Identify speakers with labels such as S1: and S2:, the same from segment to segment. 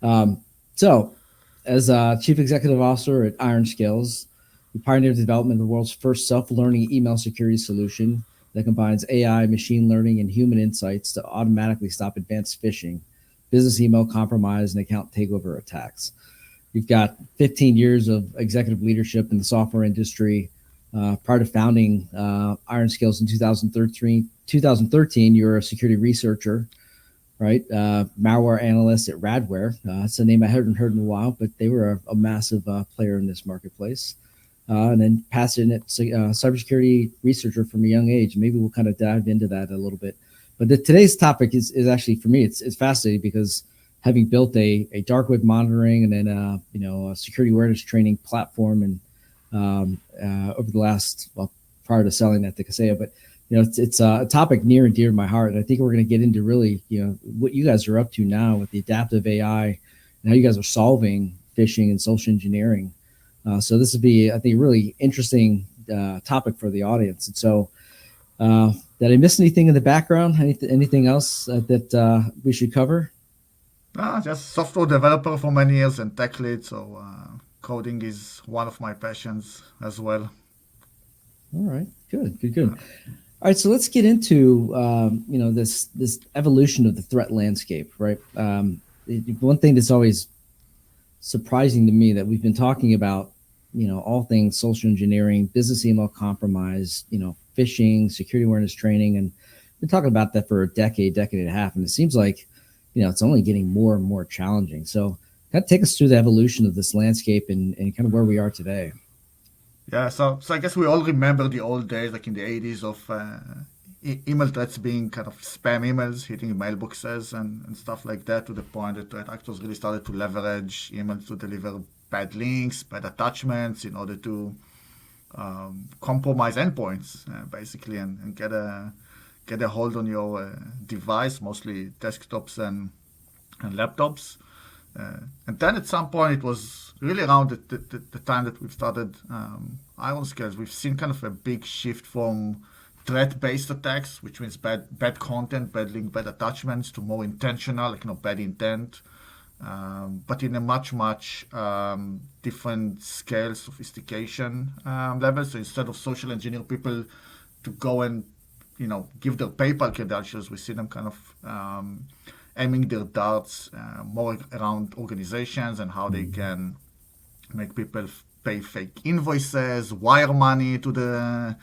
S1: So, as Chief Executive Officer at Ironscales, we pioneered the development of the world's first self-learning email security solution that combines AI, machine learning, and human insights to automatically stop advanced phishing, business email compromise, and account takeover attacks. We've got 15 years of executive leadership in the software industry. Prior to founding Ironscales in 2013, you were a security researcher, right? Malware analyst at Radware. It's a name I hadn't heard in a while, but they were a massive player in this marketplace. And then passionate cybersecurity researcher from a young age. Maybe we'll kind of dive into that a little bit. But today's topic is actually, for me, it's fascinating because having built a dark web monitoring and then a security awareness training platform and over the last, well, prior to selling that to Kaseya, but it's a topic near and dear to my heart. And I think we're going to get into really, what you guys are up to now with the adaptive AI and how you guys are solving phishing and social engineering. So this would be, I think, a really interesting topic for the audience. And so, did I miss anything in the background? Anything else that we should cover?
S2: Just software developer for many years and tech lead, so coding is one of my passions as well.
S1: All right, good. All right, so let's get into this evolution of the threat landscape, right? One thing that's always surprising to me that we've been talking about, all things social engineering, business email compromise, phishing, security awareness training, and we've been talking about that for a decade and a half, and it seems like it's only getting more and more challenging. So, kind of take us through the evolution of this landscape and kind of where we are today.
S2: Yeah, so I guess we all remember the old days, like in the 80s, of email threats being kind of spam emails hitting mailboxes and stuff like that, to the point that threat actors really started to leverage emails to deliver bad links, bad attachments in order to compromise endpoints, basically, and get a hold on your device, mostly desktops and laptops. And then at some point, it was really around the time that we've started Ironscales, we've seen kind of a big shift from threat-based attacks, which means bad content, bad link, bad attachments, to more intentional, like bad intent, but in a much different scale, sophistication level. So instead of social engineer people to go and give their PayPal credentials, we see them kind of aiming their darts more around organizations and how they can make people pay fake invoices, wire money to the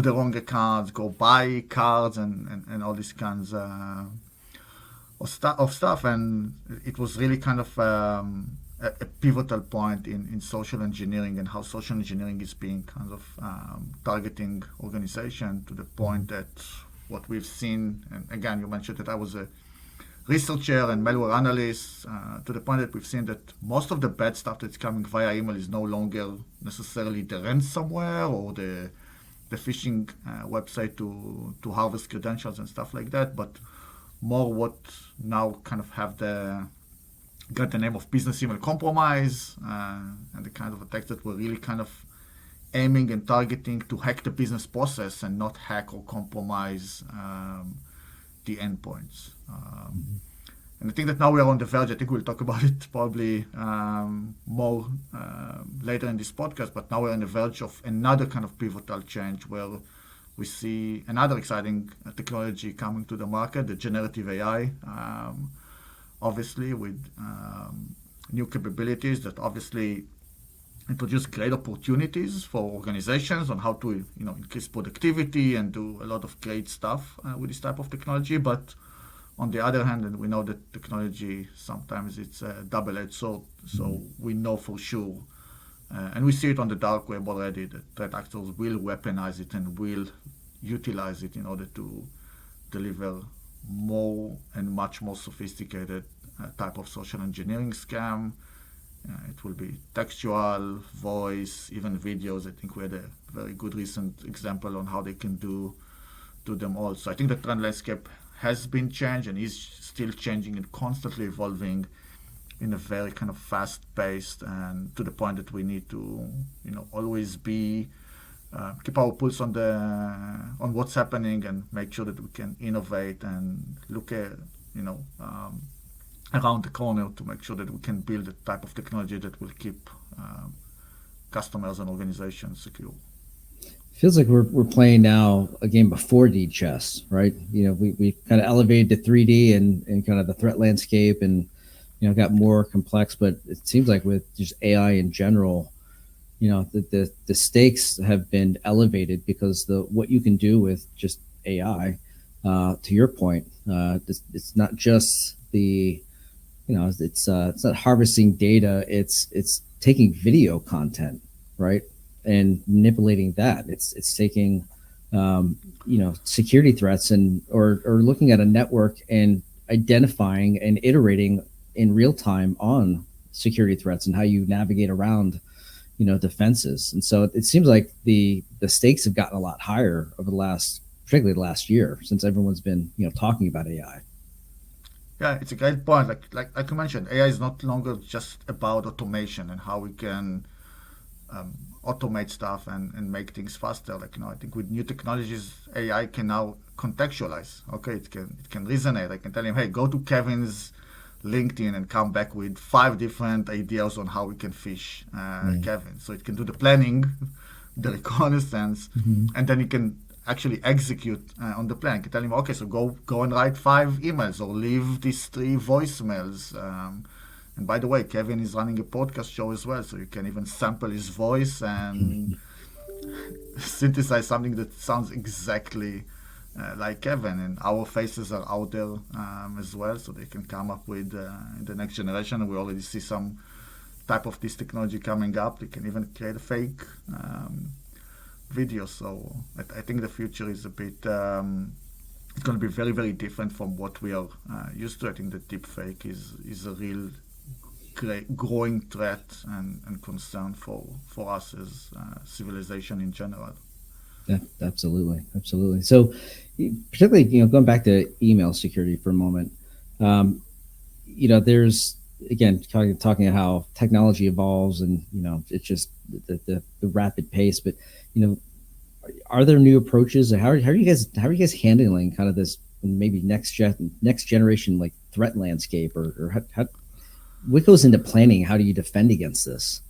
S2: wrong accounts, go buy cards, and all these kinds of stuff. And it was really kind of a pivotal point in social engineering, and how social engineering is being kind of targeting organization, to the point that what we've seen, and again, you mentioned that I was a researcher and malware analyst, to the point that we've seen that most of the bad stuff that's coming via email is no longer necessarily the ransomware or the phishing website to harvest credentials and stuff like that, but more what now kind of got the name of business email compromise, and the kind of attacks that were really kind of aiming and targeting to hack the business process and not hack or compromise the endpoints. And I think that now we are on the verge. I think we'll talk about it probably more later in this podcast, but now we're on the verge of another kind of pivotal change, where we see another exciting technology coming to the market, the generative AI, obviously with new capabilities that obviously introduce great opportunities for organizations on how to increase productivity and do a lot of great stuff with this type of technology. But on the other hand, and we know that technology sometimes it's a double-edged sword, so we know for sure, and we see it on the dark web already, that threat actors will weaponize it and will utilize it in order to deliver more and much more sophisticated type of social engineering scam. It will be textual, voice, even videos. I think we had a very good recent example on how they can do them all. So I think the trend landscape has been changed and is still changing and constantly evolving in a very kind of fast-paced, and to the point that we need to always be keep our pulse on what's happening and make sure that we can innovate and look at around the corner to make sure that we can build a type of technology that will keep customers and organizations secure.
S1: Feels like we're playing now a game of 4D chess, right? We kind of elevated to 3D and kind of the threat landscape and got more complex. But it seems like with just AI in general, the stakes have been elevated because the what you can do with just AI. To your point, it's not just the it's not harvesting data. It's taking video content, right, and manipulating that. It's taking security threats and or looking at a network and identifying and iterating in real time on security threats and how you navigate around defenses. And so it seems like the stakes have gotten a lot higher over the last, particularly the last year, since everyone's been talking about AI.
S2: Yeah, it's a great point. Like you mentioned, AI is not longer just about automation and how we can automate stuff and make things faster. I think with new technologies, AI can now contextualize. Okay, it can resonate. I can tell him, hey, go to Kevin's LinkedIn and come back with 5 different ideas on how we can fish
S1: Yeah.
S2: Kevin. So it can do the planning, the reconnaissance,
S1: Mm-hmm.
S2: and then you can actually execute on the plan. You can tell him, okay, so go and write 5 emails or leave these 3 voicemails. And by the way, Kevin is running a podcast show as well, so you can even sample his voice and synthesize something that sounds exactly like Kevin. And our faces are out there as well, so they can come up with in the next generation. And we already see some type of this technology coming up. They can even create a fake video. So I think the future is a bit. It's going to be very, very different from what we are used to. I think the deep fake is a real growing threat and concern for us as civilization in general.
S1: Yeah, absolutely, absolutely. So, particularly, going back to email security for a moment, um, there's again talking about how technology evolves, and it's just the rapid pace. But you know, are there new approaches? How are you guys handling kind of this maybe next generation like threat landscape, or what goes into planning? How do you defend against this?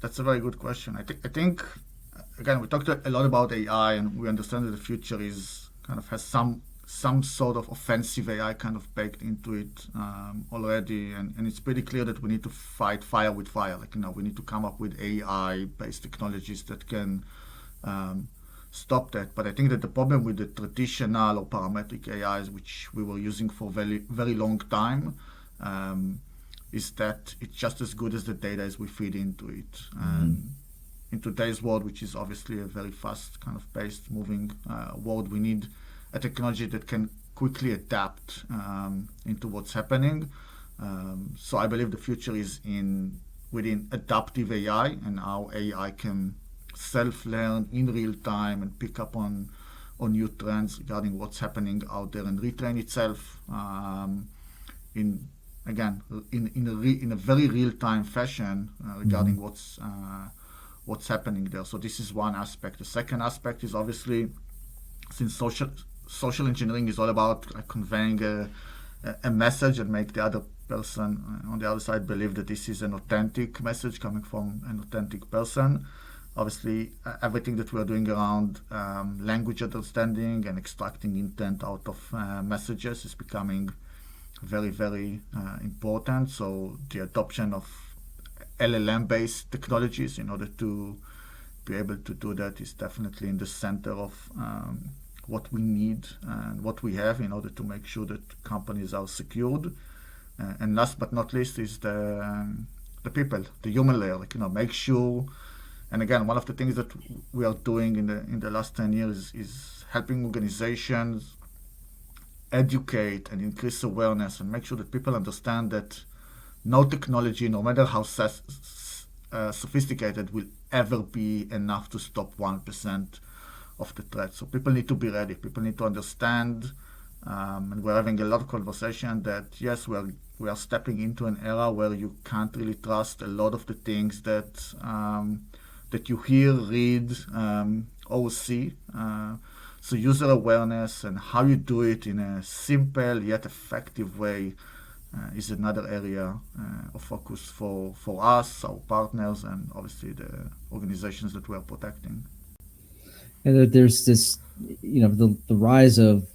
S2: That's a very good question. I think again we talked a lot about AI, and we understand that the future is kind of has some sort of offensive AI kind of baked into it already, and it's pretty clear that we need to fight fire with fire. We need to come up with AI based technologies that can um, stop that. But I think that the problem with the traditional or parametric AIs, which we were using for very very long time, um, is that it's just as good as the data as we feed into it.
S1: Mm-hmm.
S2: And in today's world, which is obviously a very fast kind of paced moving world, we need a technology that can quickly adapt into what's happening. So I believe the future is in within adaptive AI and how AI can self-learn in real time and pick up on new trends regarding what's happening out there and retrain itself in again in a very real time fashion
S1: Mm-hmm.
S2: regarding what's happening there. So this is one aspect. The second aspect is obviously since social engineering is all about conveying a message and make the other person on the other side believe that this is an authentic message coming from an authentic person. Obviously, everything that we're doing around language understanding and extracting intent out of messages is becoming very, very important. So the adoption of LLM-based technologies in order to be able to do that is definitely in the center of what we need and what we have in order to make sure that companies are secured. And last but not least is the people, the human layer. Make sure. And again, one of the things that we are doing in the last 10 years is helping organizations educate and increase awareness and make sure that people understand that no technology, no matter how sophisticated, will ever be enough to stop 1% of the threat. So people need to be ready. People need to understand, and we're having a lot of conversation that yes, we are stepping into an era where you can't really trust a lot of the things that you hear, read, or see. So user awareness and how you do it in a simple yet effective way is another area of focus for us, our partners, and obviously the organizations that we are protecting.
S1: And there's this, the rise of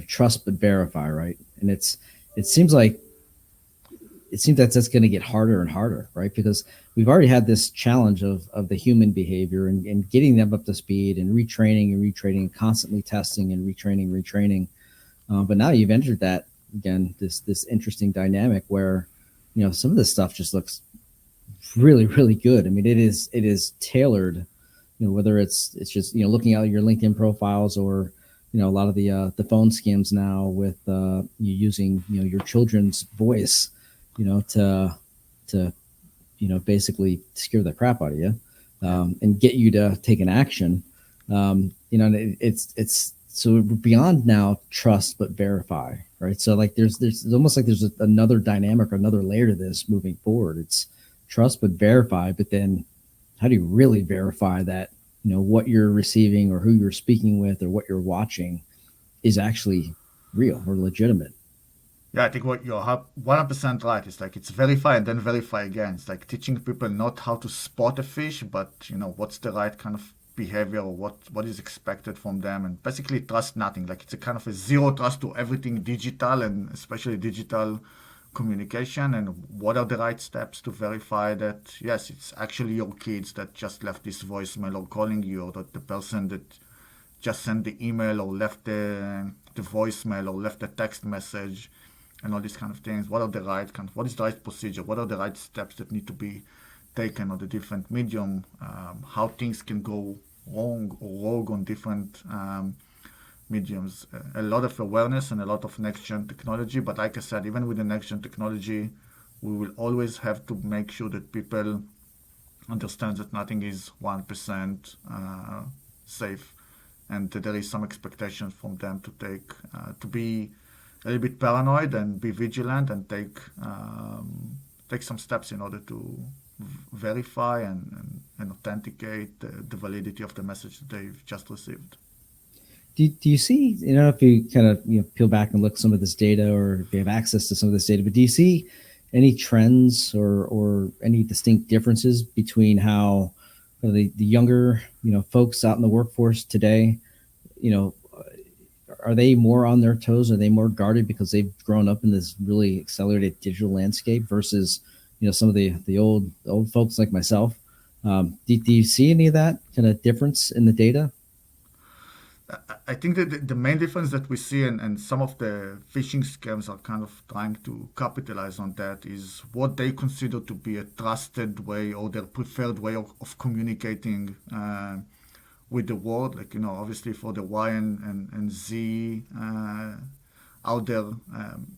S1: trust but verify, right? And it seems like that's going to get harder and harder, right? Because we've already had this challenge of the human behavior and getting them up to speed and retraining, constantly testing and retraining. But now you've entered that again, this interesting dynamic where, some of this stuff just looks really, really good. I mean, it is tailored, whether it's just, looking at your LinkedIn profiles or, a lot of the phone scams now with you using, your children's voice, to basically scare the crap out of you, and get you to take an action. It's so beyond now trust but verify, right? So like there's almost like there's another dynamic or another layer to this moving forward. It's trust but verify, but then how do you really verify that, what you're receiving or who you're speaking with or what you're watching is actually real or legitimate?
S2: Yeah, I think what you're 100% right. It's like it's verify and then verify again. It's like teaching people not how to spot a fish, but what's the right kind of behavior or what is expected from them, and basically trust nothing. Like it's a kind of a zero trust to everything digital and especially digital communication. And what are the right steps to verify that yes, it's actually your kids that just left this voicemail or calling you, or that the person that just sent the email or left the voicemail or left the text message, and all these kind of things. What are the right kind of, what is the right procedure? What are the right steps that need to be taken on the different medium? How things can go wrong or rogue on different mediums. A lot of awareness and a lot of next gen technology. But like I said, even with the next gen technology, we will always have to make sure that people understand that nothing is 1% safe, and that there is some expectation from them to to be a little bit paranoid and be vigilant and take some steps in order to verify and authenticate the validity of the message that they've just received.
S1: Do you see, if you kind of peel back and look at some of this data, or if you have access to some of this data, but do you see any trends or any distinct differences between how the younger folks out in the workforce today, you know are they more on their toes? Are they more guarded because they've grown up in this really accelerated digital landscape versus some of the old folks like myself? Do you see any of that kind of difference in the data?
S2: I think that the main difference that we see, and some of the phishing scams are kind of trying to capitalize on that, is what they consider to be a trusted way or their preferred way of communicating with the world. Like, obviously for the Y and Z out there,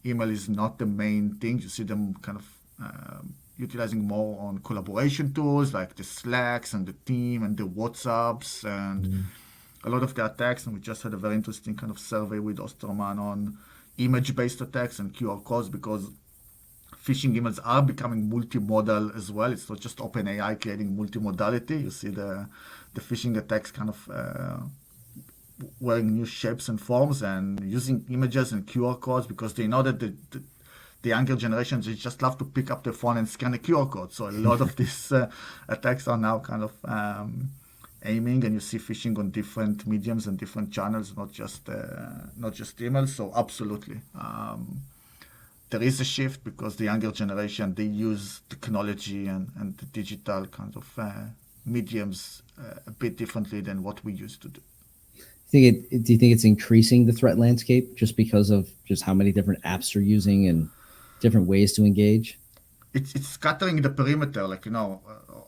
S2: email is not the main thing. You see them kind of utilizing more on collaboration tools like the Slacks and the Team and the WhatsApps and
S1: Mm.
S2: a lot of the attacks. And we just had a very interesting kind of survey with Osterman on image-based attacks and QR codes, because phishing emails are becoming multimodal as well. It's not just OpenAI creating multimodality. You see the phishing attacks kind of wearing new shapes and forms and using images and QR codes, because they know that the younger generations, they just love to pick up the phone and scan a QR code. So a lot of these attacks are now kind of aiming, and you see phishing on different mediums and different channels, not just email. So absolutely, there is a shift, because the younger generation, they use technology and the digital kind of mediums a bit differently than what we used to do.
S1: Do you think it's increasing the threat landscape just because of just how many different apps they're using and different ways to engage?
S2: It's scattering the perimeter. Like,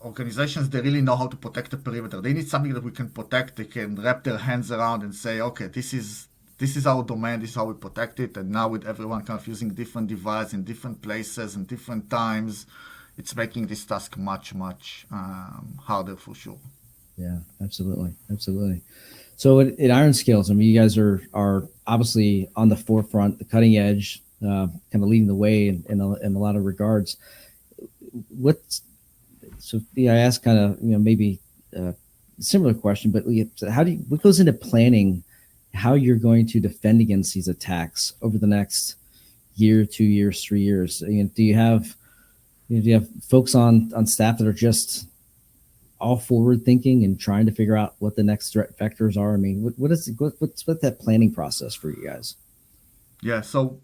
S2: organizations, they really know how to protect the perimeter. They need something that we can protect. They can wrap their hands around and say, okay, this is our domain, this is how we protect it. And now with everyone kind of using different devices in different places and different times, it's making this task much, much harder for sure.
S1: Yeah, absolutely. So at Ironscales, I mean, you guys are obviously on the forefront, the cutting edge, kind of leading the way in a lot of regards. What's so? Yeah, I asked kind of maybe a similar question, but what goes into planning how you're going to defend against these attacks over the next year, 2 years, 3 years. Do you have do you have folks on staff that are just all forward thinking and trying to figure out what the next threat vectors are? I mean, what's that planning process for you guys?
S2: Yeah, so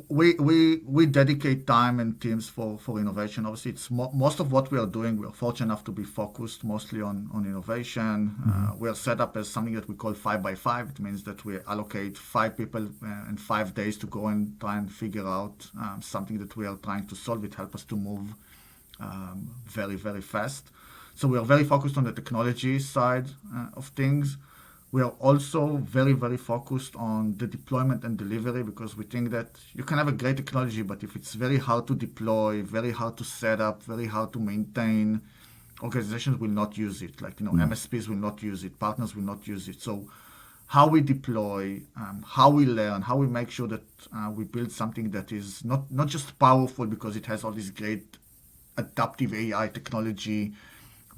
S2: we dedicate time and teams for innovation. Obviously, it's most of what we are doing. We are fortunate enough to be focused mostly on innovation.
S1: Mm-hmm.
S2: We are set up as something that we call 5 by 5. It means that we allocate 5 people in 5 days to go and try and figure out something that we are trying to solve. It helps us to move very, very fast. So we are very focused on the technology side of things. We are also very, very focused on the deployment and delivery because we think that you can have a great technology, but if it's very hard to deploy, very hard to set up, very hard to maintain, organizations will not use it. Like, MSPs will not use it, partners will not use it. So how we deploy, how we learn, how we make sure that we build something that is not just powerful because it has all this great adaptive AI technology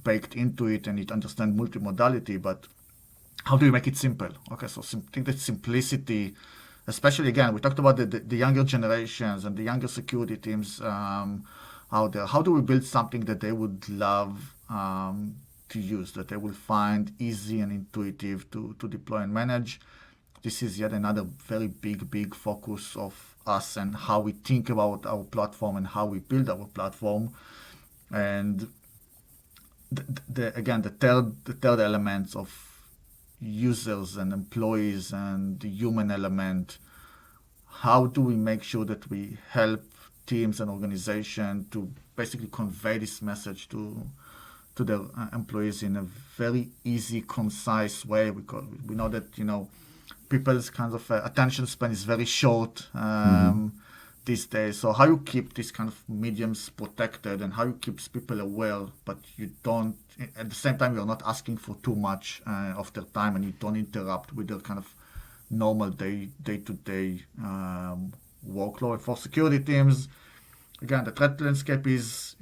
S2: baked into it and it understands multimodality, but how do you make it simple? Okay, so I think that simplicity, especially again, we talked about the younger generations and the younger security teams out there. How do we build something that they would love to use, that they will find easy and intuitive to deploy and manage? This is yet another very big focus of us and how we think about our platform and how we build our platform. And again, the third element of users and employees and the human element. How do we make sure that we help teams and organizations to basically convey this message to their employees in a very easy, concise way? Because we know that people's kind of attention span is very short
S1: Mm-hmm.
S2: these days. So how you keep this kind of mediums protected and how you keep people aware, but you don't at the same time you're not asking for too much of their time and you don't interrupt with their kind of normal day-to-day workload. For security teams, again, the threat landscape is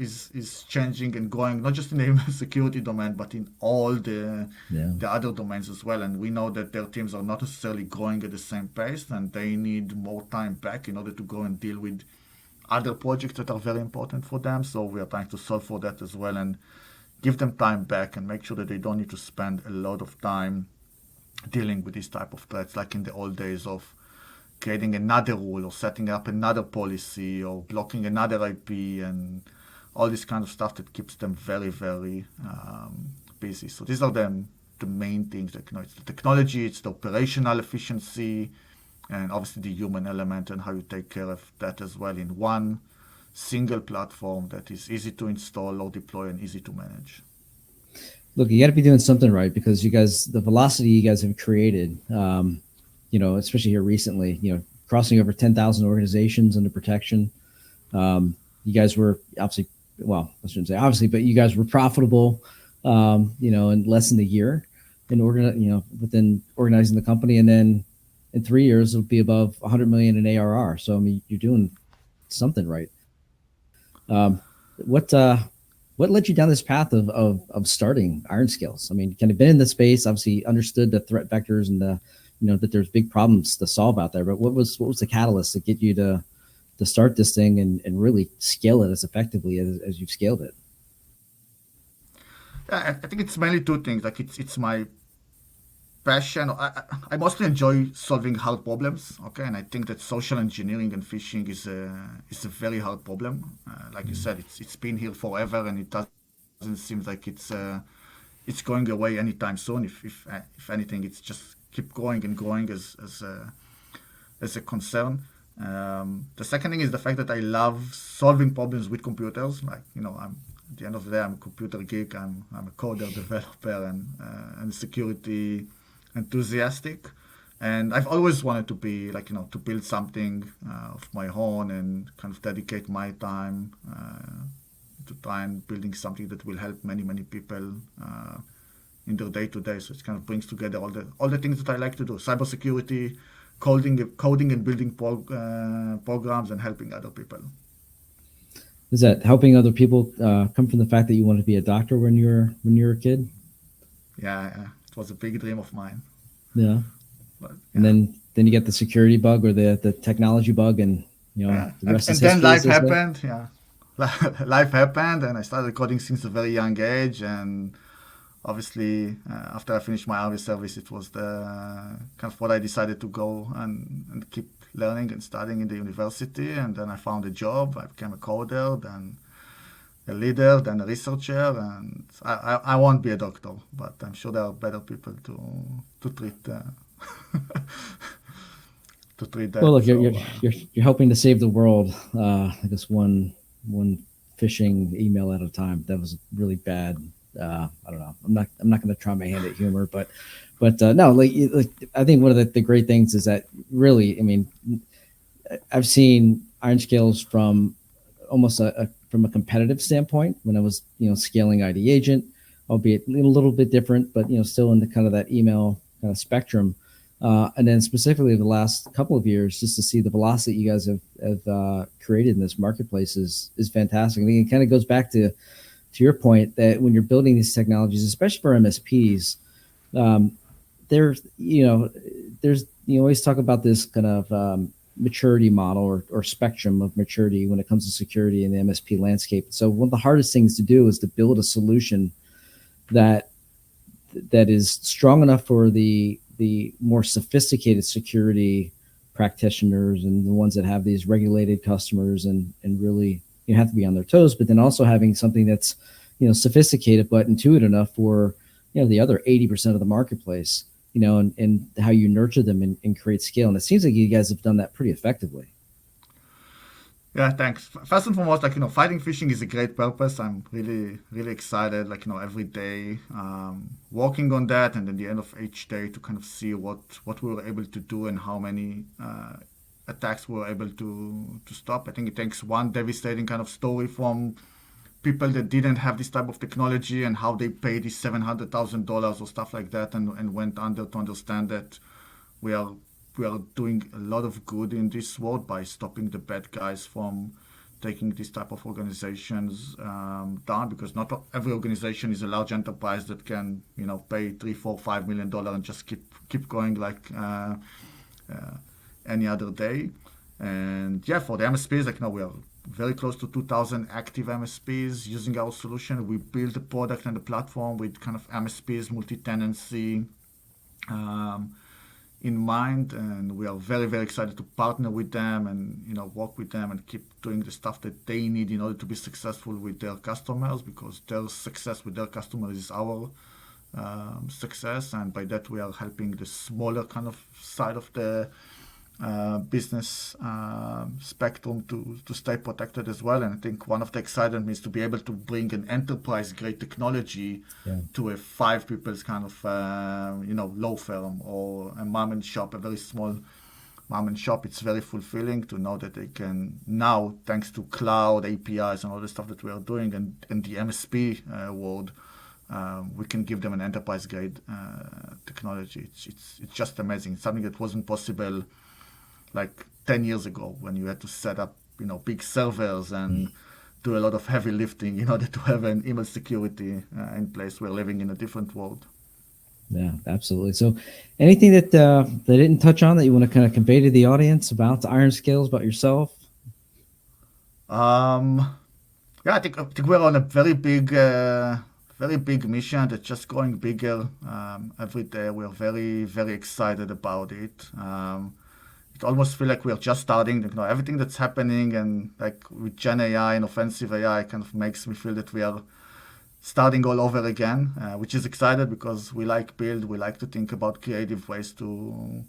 S2: changing and growing, not just in the security domain, but in all
S1: Yeah.
S2: the other domains as well. And we know that their teams are not necessarily growing at the same pace, and they need more time back in order to go and deal with other projects that are very important for them. So we are trying to solve for that as well and give them time back and make sure that they don't need to spend a lot of time dealing with this type of threats, like in the old days of creating another rule or setting up another policy or blocking another IP and all this kind of stuff that keeps them very, very busy. So these are the main things that it's the technology, it's the operational efficiency, and obviously the human element and how you take care of that as well in one single platform that is easy to install or deploy and easy to manage.
S1: Look, you got to be doing something right because you guys, the velocity you guys have created, especially here recently, crossing over 10,000 organizations under protection. You guys were obviously, well, I shouldn't say obviously, but you guys were profitable, in less than a year within organizing the company. And then in 3 years, it'll be above 100 million in ARR. So, I mean, you're doing something right. What what led you down this path of starting Ironscales? I mean, kind of been in the space, obviously understood the threat vectors and the that there's big problems to solve out there. But what was the catalyst to get you to start this thing and really scale it as effectively as you've scaled it?
S2: Yeah, I think it's mainly two things. Like it's my passion. I mostly enjoy solving hard problems. Okay, and I think that social engineering and phishing is a very hard problem. Like you said, it's been here forever, and it doesn't seem like it's going away anytime soon. If anything, it's just keep growing and growing as a concern. The second thing is the fact that I love solving problems with computers. Like I'm at the end of the day, I'm a computer geek. I'm a coder, developer, and security enthusiastic. And I've always wanted to be like to build something of my own and kind of dedicate my time to try and building something that will help many people in their day to day. So it kind of brings together all the things that I like to do: cybersecurity, coding and building programs, and helping other people.
S1: Is that helping other people come from the fact that you wanted to be a doctor when you were a kid?
S2: Yeah, it was a big dream of mine.
S1: Yeah.
S2: But
S1: And
S2: yeah.
S1: then you get the security bug or the technology bug, and
S2: Yeah.
S1: the rest is
S2: And then
S1: history, as
S2: life
S1: they say.
S2: happened. Yeah. Life happened, and I started coding since a very young age. And obviously, after I finished my army service, it was the kind of what I decided to go and keep learning and studying in the university. And then I found a job. I became a coder, then a leader, then a researcher. And I won't be a doctor, but I'm sure there are better people to treat to treat
S1: Well,
S2: that.
S1: look,
S2: So
S1: you're helping to save the world. I guess one phishing email at a time. That was really bad. I don't know. I'm not going to try my hand at humor, but no, like I think one of the great things is that really, I mean, I've seen Ironscales from almost from a competitive standpoint when I was scaling ID agent, albeit a little bit different, but still in the kind of that email kind of spectrum. And then specifically the last couple of years, just to see the velocity you guys have created in this marketplace is fantastic. I think it kind of goes back to your point that when you're building these technologies, especially for MSPs, um, there's there's you always talk about this kind of maturity model or spectrum of maturity when it comes to security in the MSP landscape. So one of the hardest things to do is to build a solution that is strong enough for the more sophisticated security practitioners and the ones that have these regulated customers and really you have to be on their toes, but then also having something that's sophisticated but intuitive enough for the other 80% of the marketplace, and how you nurture them and create scale. And it seems like you guys have done that pretty effectively.
S2: yeah, thanks. First and foremost, like fighting phishing is a great purpose. I'm really, really excited. Like every day, working on that, and at the end of each day, to kind of see what we were able to do and how many attacks we were able to stop. I think it takes one devastating kind of story from people that didn't have this type of technology and how they paid this $700,000 or stuff like that, and went under to understand that we are we are doing a lot of good in this world by stopping the bad guys from taking this type of organizations down, because not every organization is a large enterprise that can pay $3, $4, $5 million and just keep going like uh, any other day. And yeah, for the MSPs, like now we are very close to 2,000 active MSPs using our solution. We build the product and the platform with kind of MSPs multi-tenancy um, in mind, and we are very very excited to partner with them and work with them and keep doing the stuff that they need in order to be successful with their customers, because their success with their customers is our success, and by that we are helping the smaller kind of side of the business spectrum to stay protected as well. And I think one of the excitement is to be able to bring an enterprise grade technology
S1: Yeah.
S2: to a five people's kind of law firm or a mom and shop, a very small mom and shop. It's very fulfilling to know that they can now, thanks to cloud APIs and all the stuff that we are doing, and the MSP world, we can give them an enterprise grade technology. It's just amazing. It's something that wasn't possible like 10 years ago, when you had to set up big servers and do a lot of heavy lifting in order to have an email security in place. We're living in a different world.
S1: Yeah, absolutely. So, anything that they didn't touch on that you want to kind of convey to the audience about the Ironscales, about yourself?
S2: Um, yeah, I think we're on a very big mission that's just growing bigger every day. We're very very excited about it. It almost feel like we're just starting. Everything that's happening, and like with Gen AI and offensive AI, kind of makes me feel that we are starting all over again, which is excited because we like build, we like to think about creative ways to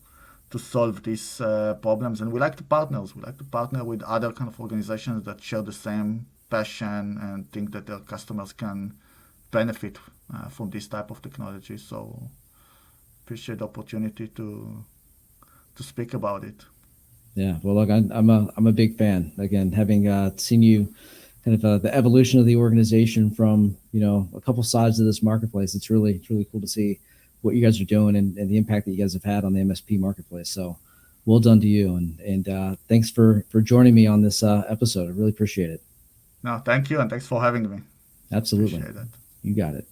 S2: solve these problems, and we like to partners. We like to partner with other kind of organizations that share the same passion and think that their customers can benefit from this type of technology. So appreciate the opportunity to speak about it.
S1: Yeah. Well, look, I'm a big fan. Again, having seen you kind of the evolution of the organization from a couple sides of this marketplace, it's really cool to see what you guys are doing and the impact that you guys have had on the MSP marketplace. So, well done to you, and thanks for joining me on this episode. I really appreciate it.
S2: No, thank you, and thanks for having me.
S1: Absolutely,
S2: Appreciate it.
S1: you got it.